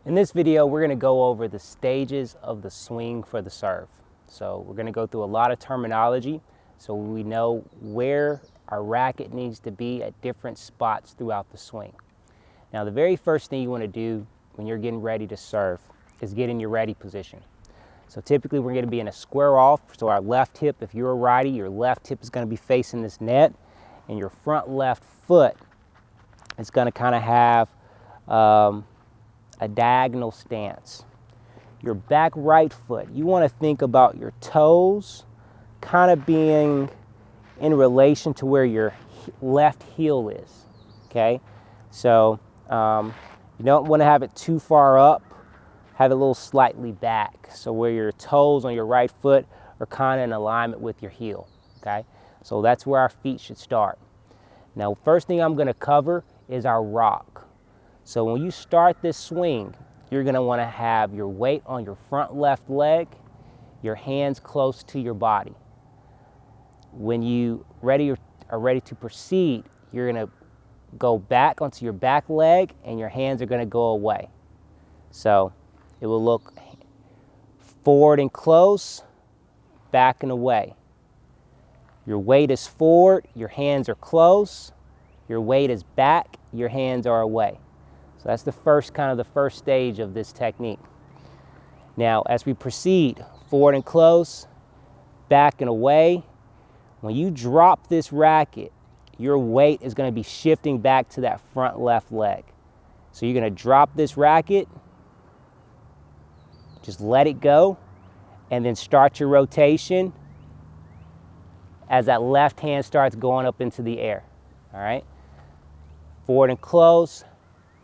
In this video, we're going to go over the stages of the swing for the serve. So we're going to go through a lot of terminology so we know where our racket needs to be at different spots throughout the swing. Now, the very first thing you want to do when you're getting ready to serve is get in your ready position. So typically we're going to be in a square off, so our left hip, if you're a righty, your left hip is going to be facing this net, and your front left foot is going to kind of have a diagonal stance. Your back right foot, you want to think about your toes kind of being in relation to where your left heel is, okay? So you don't want to have it too far up, have it a little slightly back, so where your toes on your right foot are kind of in alignment with your heel, okay? So that's where our feet should start. Now, first thing I'm going to cover is our rock. So when you start this swing, you're going to want to have your weight on your front left leg, your hands close to your body. When you are ready to proceed, you're going to go back onto your back leg and your hands are going to go away. So it will look forward and close, back and away. Your weight is forward, your hands are close. Your weight is back, your hands are away. So that's the first stage of this technique. Now, as we proceed, forward and close, back and away, when you drop this racket, your weight is going to be shifting back to that front left leg. So you're going to drop this racket, just let it go, and then start your rotation as that left hand starts going up into the air, all right? Forward and close,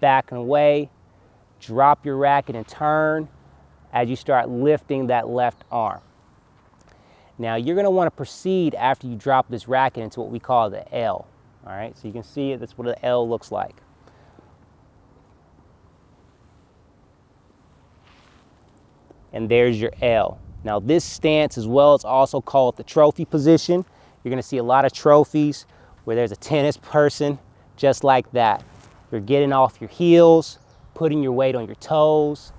back and away, drop your racket and turn as you start lifting that left arm. Now you're going to want to proceed after you drop this racket into what we call the L, all right? So you can see it, that's what the L looks like. And there's your L. Now this stance as well is also called the trophy position. You're going to see a lot of trophies where there's a tennis person just like that. You're getting off your heels, putting your weight on your toes,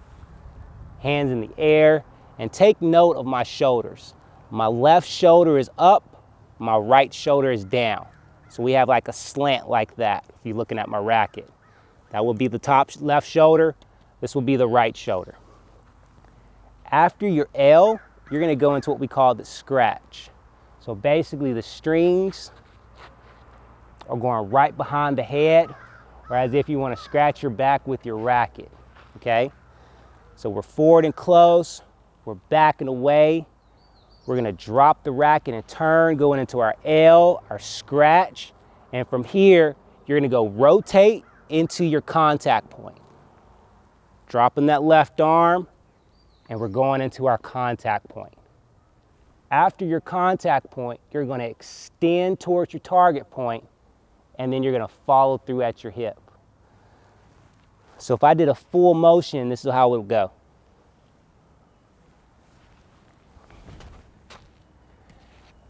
hands in the air, and take note of my shoulders. My left shoulder is up, my right shoulder is down. So we have like a slant like that if you're looking at my racket. That will be the top left shoulder, this will be the right shoulder. After your L, you're going to go into what we call the scratch. So basically the strings are going right behind the head, or as if you want to scratch your back with your racket, okay? So we're forward and close, we're back and away. We're going to drop the racket and turn, going into our L, our scratch, and from here, you're going to go rotate into your contact point. Dropping that left arm, and we're going into our contact point. After your contact point, you're going to extend towards your target point, and then you're going to follow through at your hip. So if I did a full motion, this is how it would go.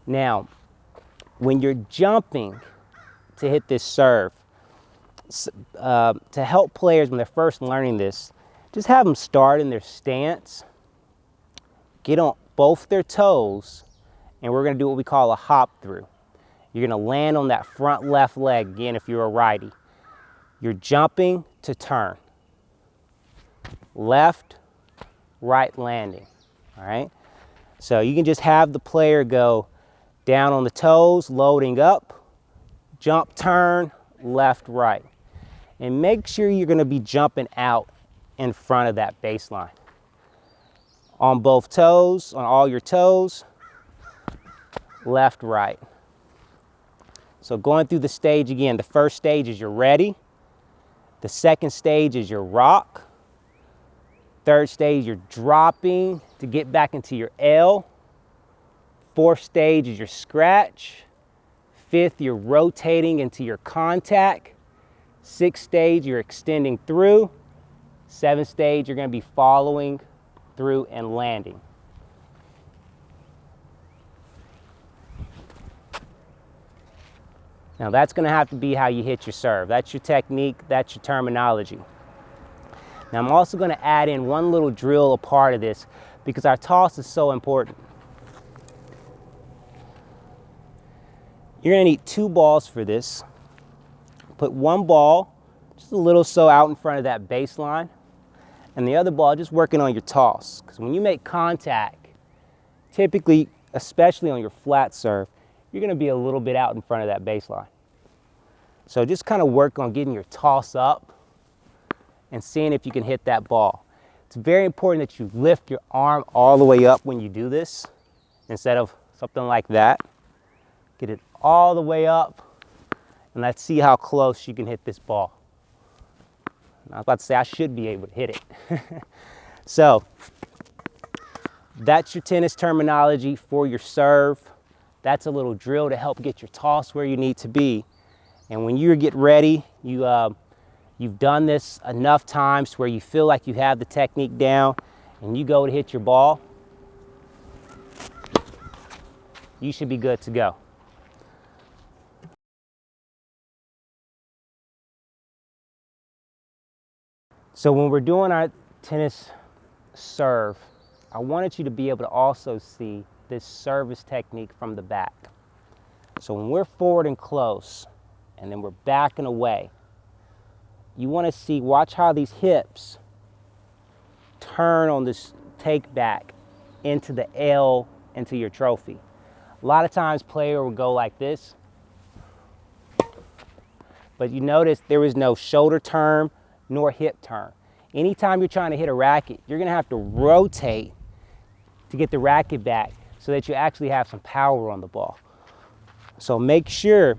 Now, when you're jumping to hit this serve, to help players when they're first learning this, just have them start in their stance, get on both their toes, and we're going to do what we call a hop through. You're going to land on that front left leg, again, if you're a righty. You're jumping to turn. Left, right landing, all right? So you can just have the player go down on the toes, loading up, jump, turn, left, right. And make sure you're going to be jumping out in front of that baseline. On both toes, on all your toes, left, right. So going through the stage again, the first stage is your ready. The second stage is your rock. Third stage, you're dropping to get back into your L. Fourth stage is your scratch. Fifth, you're rotating into your contact. Sixth stage, you're extending through. Seventh stage, you're going to be following through and landing. Now that's going to have to be how you hit your serve. That's your technique, that's your terminology. Now I'm also going to add in one little drill, a part of this, because our toss is so important. You're going to need 2 balls for this. Put one ball just a little so out in front of that baseline, and the other ball just working on your toss. Because when you make contact, typically, especially on your flat serve, you're going to be a little bit out in front of that baseline. So just kind of work on getting your toss up and seeing if you can hit that ball. It's very important that you lift your arm all the way up when you do this, instead of something like that. Get it all the way up, and let's see how close you can hit this ball. I was about to say I should be able to hit it. So that's your tennis terminology for your serve. That's a little drill to help get your toss where you need to be. And when you get ready, you've done this enough times where you feel like you have the technique down, and you go to hit your ball, you should be good to go. So when we're doing our tennis serve, I wanted you to be able to also see this service technique from the back. So when we're forward and close, and then we're backing away, you want to see, watch how these hips turn on this take back into the L, into your trophy. A lot of times player will go like this, but you notice there is no shoulder turn nor hip turn. Anytime you're trying to hit a racket, you're going to have to rotate to get the racket back so that you actually have some power on the ball. So make sure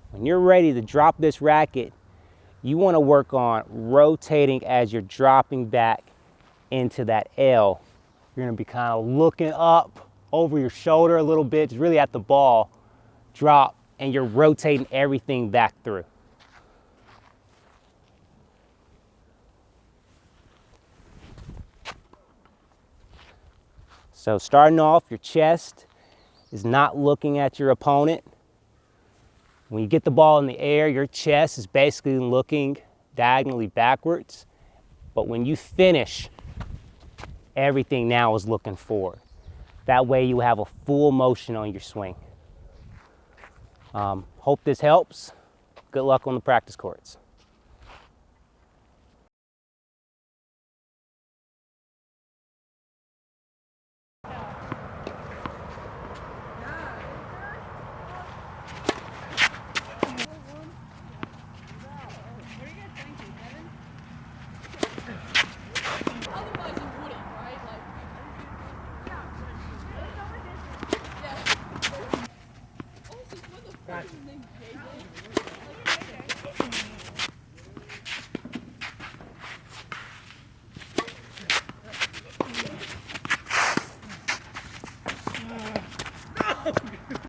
when you're ready to drop this racket, you want to work on rotating as you're dropping back into that L. You're going to be kind of looking up over your shoulder a little bit, just really at the ball, drop, and you're rotating everything back through. So starting off, your chest is not looking at your opponent. When you get the ball in the air, your chest is basically looking diagonally backwards. But when you finish, everything now is looking forward. That way you have a full motion on your swing. Hope this helps. Good luck on the practice courts.